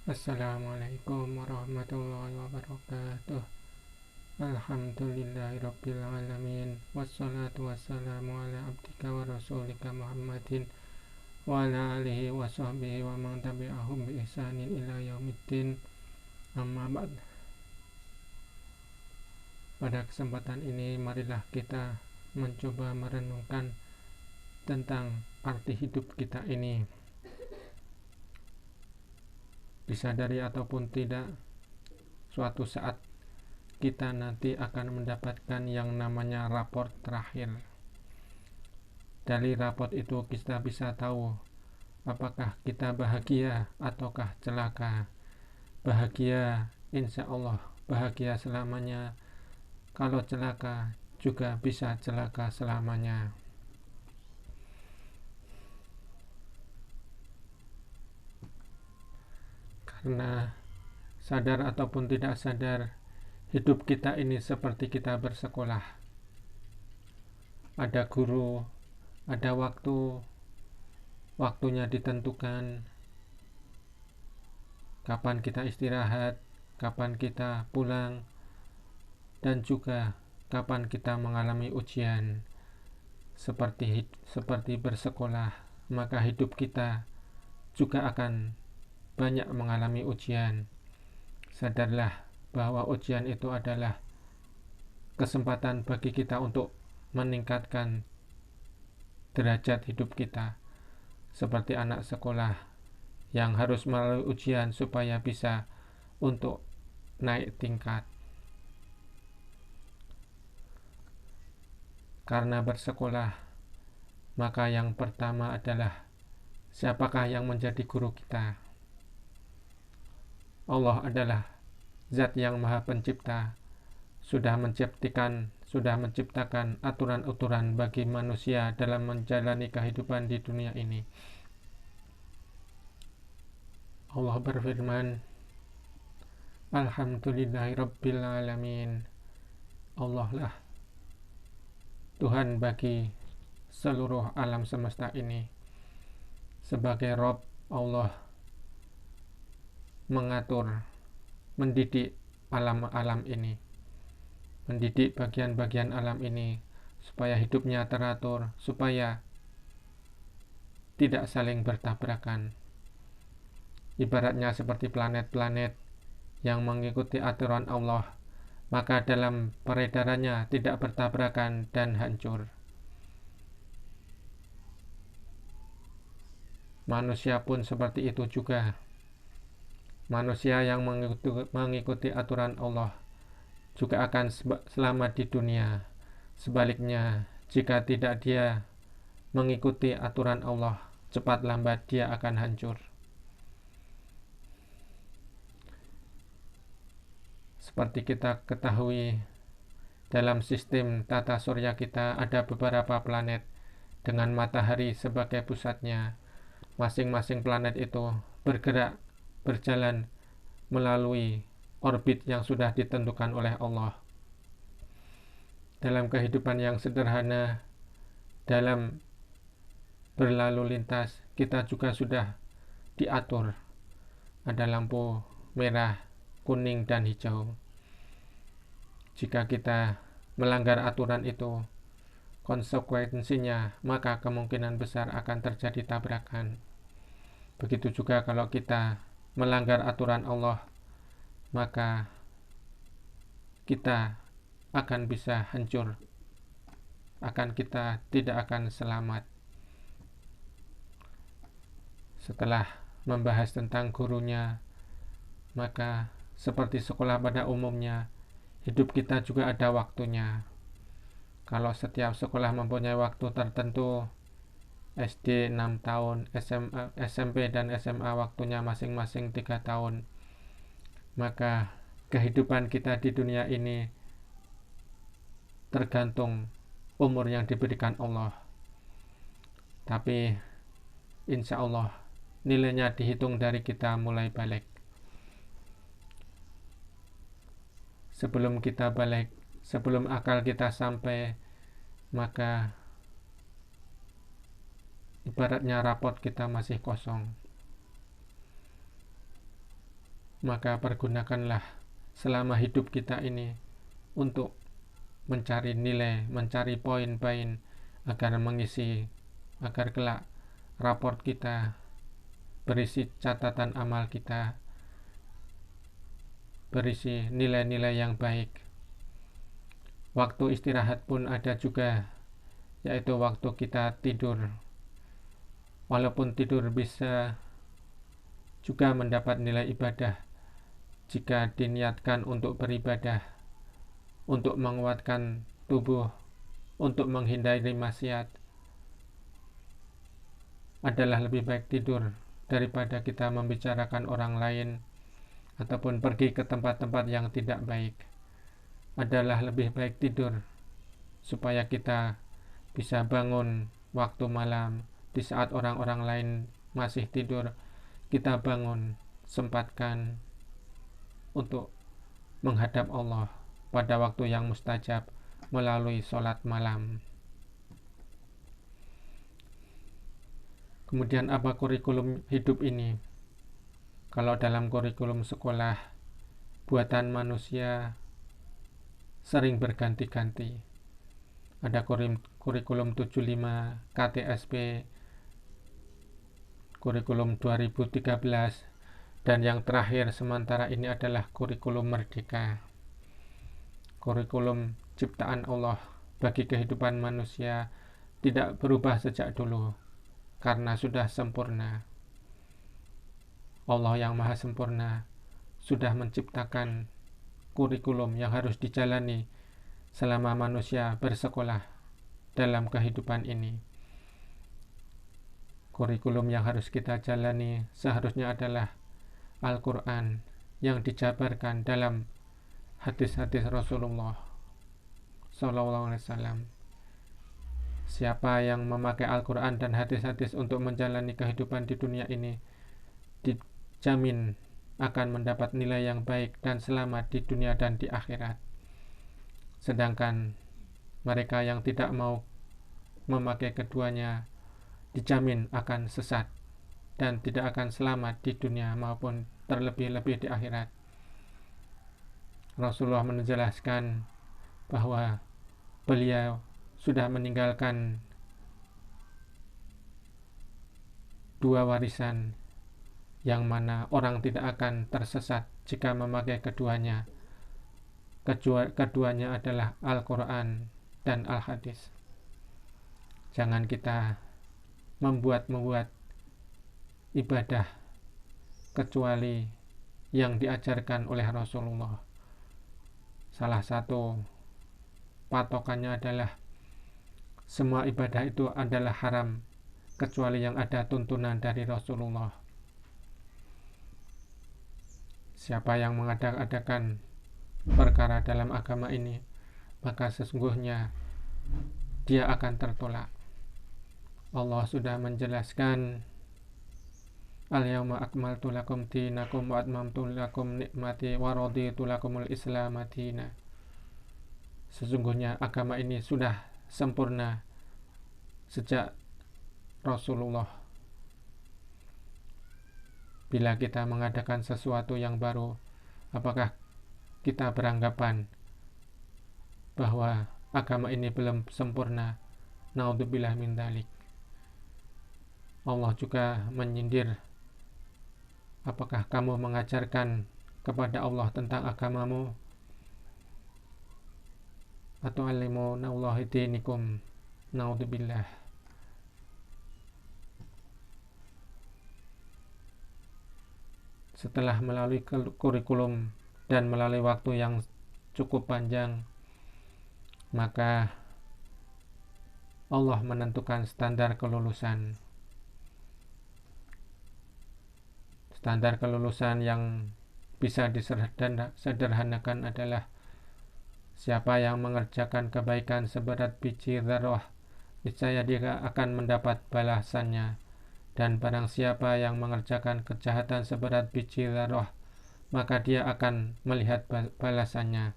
Assalamualaikum warahmatullahi wabarakatuh. Alhamdulillahirabbil alamin. Wassalatu wassalamu ala abdika wa rasulika Muhammadin wa ala alihi wa sahbihi wa man tabi'ahum bi ihsanin ila yaumiddin. Amma ba'd. Pada kesempatan ini marilah kita mencoba merenungkan tentang arti hidup kita ini. Disadari ataupun tidak, suatu saat kita nanti akan mendapatkan yang namanya raport terakhir. Dari raport itu kita bisa tahu apakah kita bahagia ataukah celaka. Bahagia insya Allah bahagia selamanya. Kalau celaka juga bisa celaka selamanya. Karena sadar ataupun tidak sadar, hidup kita ini seperti kita bersekolah. Ada guru, ada waktunya ditentukan. Kapan kita istirahat, kapan kita pulang, dan juga kapan kita mengalami ujian. Seperti bersekolah, maka hidup kita juga akan banyak mengalami ujian. Sadarlah bahwa ujian itu adalah kesempatan bagi kita untuk meningkatkan derajat hidup kita, seperti anak sekolah yang harus melalui ujian supaya bisa untuk naik tingkat. Karena bersekolah, maka yang pertama adalah siapakah yang menjadi guru kita. Allah adalah Zat yang Maha Pencipta, sudah menciptakan aturan-aturan bagi manusia dalam menjalani kehidupan di dunia ini. Allah berfirman, Alhamdulillahirabbil alamin. Allah lah Tuhan bagi seluruh alam semesta ini. Sebagai Rabb, Allah mendidik alam-alam ini, mendidik bagian-bagian alam ini supaya hidupnya teratur, supaya tidak saling bertabrakan. Ibaratnya seperti planet-planet yang mengikuti aturan Allah, maka dalam peredarannya tidak bertabrakan dan hancur. Manusia pun seperti itu juga. Manusia yang mengikuti aturan Allah juga akan selamat di dunia. Sebaliknya, jika tidak dia mengikuti aturan Allah, cepat lambat dia akan hancur. Seperti kita ketahui, dalam sistem tata surya kita ada beberapa planet dengan matahari sebagai pusatnya. Masing-masing planet itu berjalan melalui orbit yang sudah ditentukan oleh Allah. Dalam kehidupan yang sederhana, dalam berlalu lintas, kita juga sudah diatur. Ada lampu merah, kuning, dan hijau. Jika kita melanggar aturan itu, konsekuensinya maka kemungkinan besar akan terjadi tabrakan. Begitu juga kalau kita melanggar aturan Allah, maka kita akan bisa hancur, kita tidak akan selamat. Setelah membahas tentang gurunya, maka seperti sekolah pada umumnya, hidup kita juga ada waktunya. Kalau setiap sekolah mempunyai waktu tertentu, SD 6 tahun, SMP dan SMA waktunya masing-masing 3 tahun, maka kehidupan kita di dunia ini tergantung umur yang diberikan Allah. Tapi insya Allah nilainya dihitung dari kita mulai balik. Sebelum kita balik, sebelum akal kita sampai, maka ibaratnya raport kita masih kosong. maka pergunakanlah selama hidup kita ini untuk mencari nilai, mencari poin-poin agar kelak raport kita berisi catatan amal kita, berisi nilai-nilai yang baik. Waktu istirahat pun ada juga, yaitu waktu kita tidur. Walaupun tidur bisa juga mendapat nilai ibadah jika diniatkan untuk beribadah, untuk menguatkan tubuh, untuk menghindari maksiat. Adalah lebih baik tidur daripada kita membicarakan orang lain ataupun pergi ke tempat-tempat yang tidak baik. Adalah lebih baik tidur supaya kita bisa bangun waktu malam di saat orang-orang lain masih tidur. Kita bangun, sempatkan untuk menghadap Allah pada waktu yang mustajab melalui sholat malam. Kemudian apa kurikulum hidup ini? Kalau dalam kurikulum sekolah, buatan manusia sering berganti-ganti. Ada kurikulum 75, KTSP, kurikulum 2013, dan yang terakhir sementara ini adalah kurikulum merdeka. Kurikulum ciptaan Allah bagi kehidupan manusia tidak berubah sejak dulu karena sudah sempurna. Allah yang maha sempurna sudah menciptakan kurikulum yang harus dijalani selama manusia bersekolah dalam kehidupan ini. Kurikulum yang harus kita jalani seharusnya adalah Al-Quran yang dijabarkan dalam hadis-hadis Rasulullah SAW. Siapa yang memakai Al-Quran dan hadis-hadis untuk menjalani kehidupan di dunia ini dijamin akan mendapat nilai yang baik dan selamat di dunia dan di akhirat. Sedangkan mereka yang tidak mau memakai keduanya dijamin akan sesat dan tidak akan selamat di dunia maupun terlebih-lebih di akhirat. Rasulullah menjelaskan bahwa beliau sudah meninggalkan dua warisan yang mana orang tidak akan tersesat jika memakai keduanya. Keduanya adalah Al-Quran dan Al-Hadis. Jangan kita membuat ibadah kecuali yang diajarkan oleh Rasulullah. Salah satu patokannya adalah semua ibadah itu adalah haram kecuali yang ada tuntunan dari Rasulullah. Siapa yang mengadakan perkara dalam agama ini, maka sesungguhnya dia akan tertolak. Allah sudah menjelaskan, Al-yawma akmaltu lakum dinakum wa atmamtu lakum nikmati wa raditu lakumul Islam madina. Sesungguhnya agama ini sudah sempurna sejak Rasulullah. Bila kita mengadakan sesuatu yang baru, apakah kita beranggapan bahwa agama ini belum sempurna? Naudzubillah min dzalik. Allah juga menyindir, apakah kamu mengajarkan kepada Allah tentang agamamu? Atau alimu naullahi dinikum. Naudzubillah. Setelah melalui kurikulum dan melalui waktu yang cukup panjang, maka Allah menentukan standar kelulusan. Standar kelulusan yang bisa disederhanakan adalah siapa yang mengerjakan kebaikan seberat biji dzarrah, niscaya dia akan mendapat balasannya. Dan barang siapa yang mengerjakan kejahatan seberat biji dzarrah, maka dia akan melihat balasannya.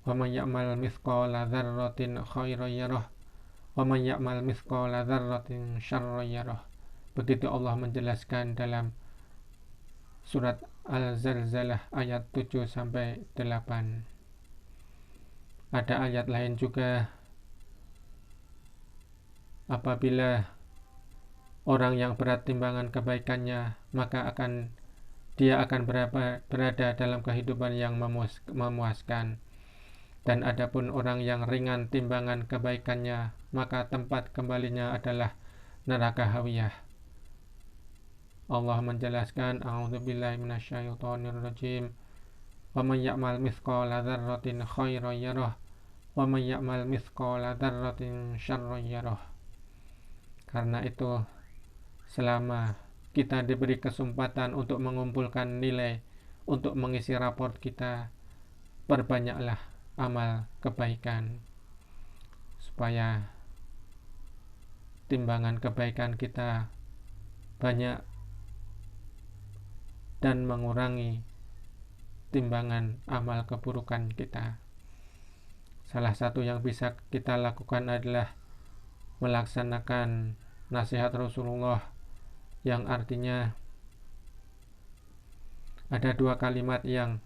Wa may ya'mal mithqala dzarratin khairan yarah wa may ya'mal mithqala dzarratin syarran yarah. Begitu Allah menjelaskan dalam surat Al-Zalzalah ayat 7-8. Ada ayat lain juga, apabila orang yang berat timbangan kebaikannya, maka dia akan berada dalam kehidupan yang memuaskan. Dan adapun orang yang ringan timbangan kebaikannya, maka tempat kembalinya adalah neraka hawiyah. Allah menjelaskan, a'udzubillahi minasyaitonirrajim, wa man ya'mal mithqala dzarratin khairan yarah wa man ya'mal mithqala dzarratin syarran yarah. Karena itu, selama kita diberi kesempatan untuk mengumpulkan nilai untuk mengisi raport kita, perbanyaklah amal kebaikan supaya timbangan kebaikan kita banyak dan mengurangi timbangan amal keburukan kita. Salah satu yang bisa kita lakukan adalah melaksanakan nasihat Rasulullah, yang artinya ada dua kalimat yang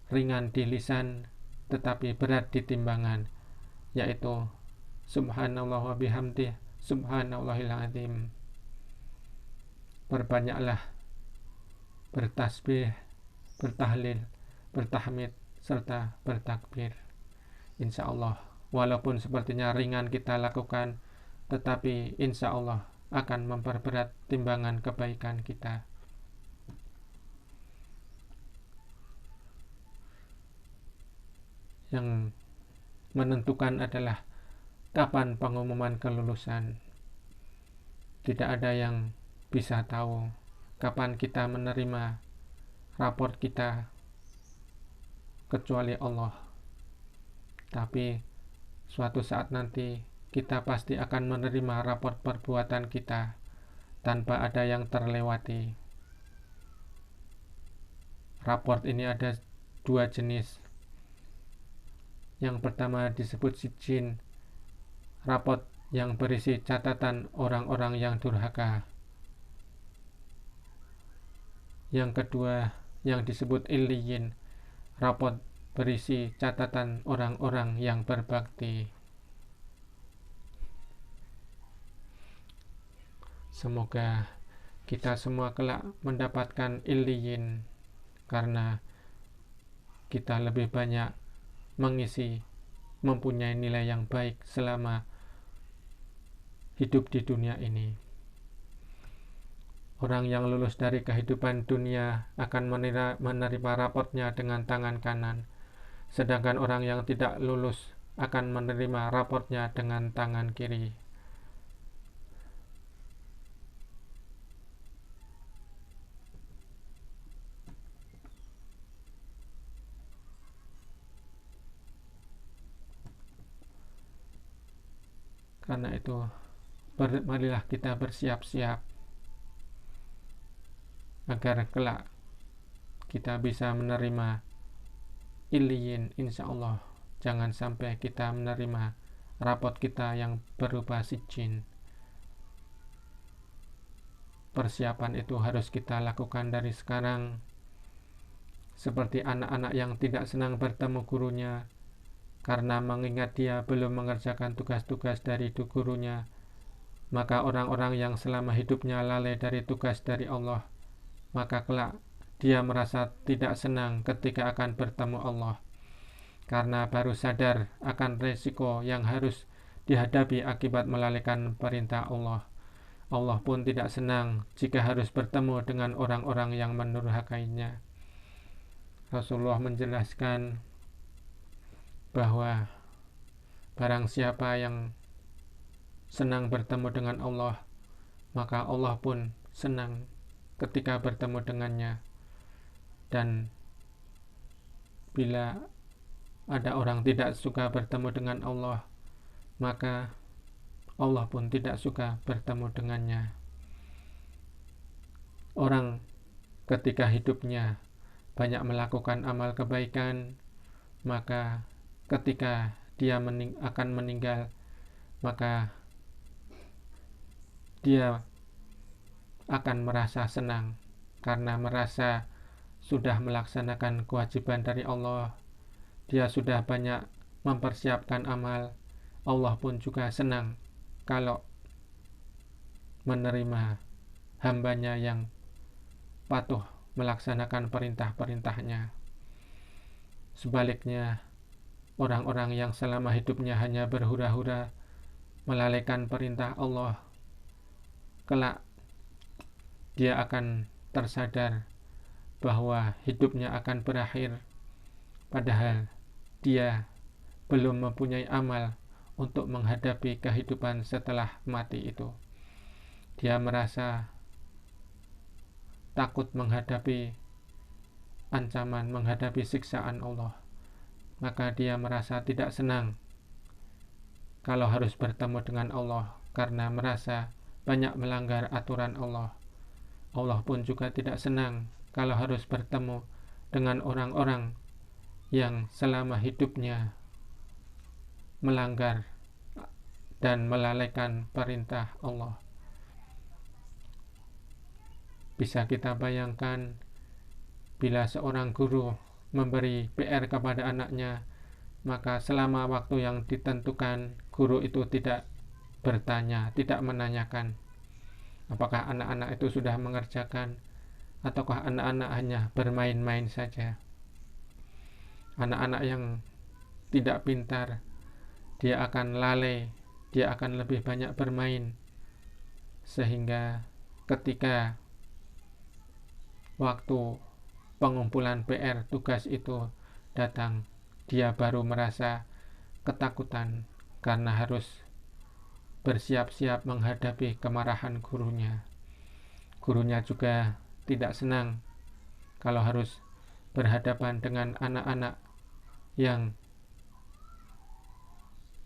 ringan di lisan tetapi berat di timbangan, yaitu subhanallah wa bihamdih, subhanallahil azim. Perbanyaklah bertasbih, bertahlil, bertahmid, serta bertakbir. Insya Allah, walaupun sepertinya ringan kita lakukan, tetapi insya Allah akan memperberat timbangan kebaikan kita. Yang menentukan adalah kapan pengumuman kelulusan. Tidak ada yang bisa tahu kapan kita menerima raport kita kecuali Allah. Tapi suatu saat nanti kita pasti akan menerima raport perbuatan kita tanpa ada yang terlewati. Raport ini ada dua jenis. Yang pertama disebut sijin, raport yang berisi catatan orang-orang yang durhaka. Yang kedua yang disebut illiyin, raport berisi catatan orang-orang yang berbakti. Semoga kita semua kelak mendapatkan illiyin, karena kita lebih banyak mempunyai nilai yang baik selama hidup di dunia ini. Orang yang lulus dari kehidupan dunia akan menerima raportnya dengan tangan kanan, sedangkan orang yang tidak lulus akan menerima raportnya dengan tangan kiri. Karena itu, marilah kita bersiap-siap agar kelak kita bisa menerima illiyin, insya Allah. Jangan sampai kita menerima raport kita yang berupa sijin. Persiapan itu harus kita lakukan dari sekarang. Seperti anak-anak yang tidak senang bertemu gurunya karena mengingat dia belum mengerjakan tugas-tugas dari gurunya, maka orang-orang yang selama hidupnya lalai dari tugas dari Allah, maka kelak dia merasa tidak senang ketika akan bertemu Allah, karena baru sadar akan resiko yang harus dihadapi akibat melalaikan perintah Allah. Allah pun tidak senang jika harus bertemu dengan orang-orang yang mendurhakainya. Rasulullah menjelaskan bahwa barang siapa yang senang bertemu dengan Allah, maka Allah pun senang ketika bertemu dengannya. Dan bila ada orang tidak suka bertemu dengan Allah, maka Allah pun tidak suka bertemu dengannya. Orang ketika hidupnya banyak melakukan amal kebaikan, maka ketika dia akan meninggal, maka dia akan merasa senang karena merasa sudah melaksanakan kewajiban dari Allah. Dia sudah banyak mempersiapkan amal. Allah pun juga senang kalau menerima hambanya yang patuh melaksanakan perintah-perintahnya. Sebaliknya, orang-orang yang selama hidupnya hanya berhura-hura melalaikan perintah Allah, kelak dia akan tersadar bahwa hidupnya akan berakhir, padahal dia belum mempunyai amal untuk menghadapi kehidupan setelah mati itu. Dia merasa takut menghadapi ancaman, menghadapi siksaan Allah. Maka dia merasa tidak senang kalau harus bertemu dengan Allah karena merasa banyak melanggar aturan Allah. Allah pun juga tidak senang kalau harus bertemu dengan orang-orang yang selama hidupnya melanggar dan melalaikan perintah Allah. Bisa kita bayangkan bila seorang guru memberi PR kepada anaknya, maka selama waktu yang ditentukan guru itu tidak bertanya, tidak menanyakan apakah anak-anak itu sudah mengerjakan ataukah anak-anak hanya bermain-main saja. Anak-anak yang tidak pintar, dia akan lalai, dia akan lebih banyak bermain, sehingga ketika waktu pengumpulan PR tugas itu datang, dia baru merasa ketakutan karena harus bersiap-siap menghadapi kemarahan gurunya. Gurunya juga tidak senang kalau harus berhadapan dengan anak-anak yang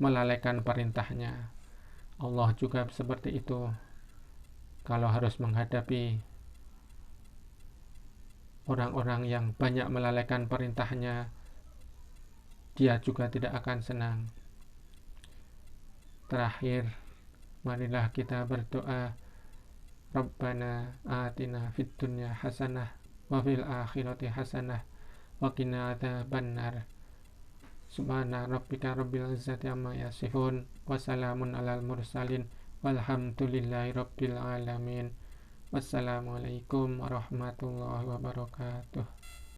melalaikan perintahnya. Allah juga seperti itu. Kalau harus menghadapi orang-orang yang banyak melalaikan perintahnya, dia juga tidak akan senang. Terakhir, marilah kita berdoa. Rabbana atina fid dunya hasanah wa fil akhirati hasanah wa qina adzabannar. Subhana rabbika rabbil izzati amma yasifun wa salamun alal mursalin walhamdulillahi rabbil alamin. Wassalamualaikum warahmatullahi wabarakatuh.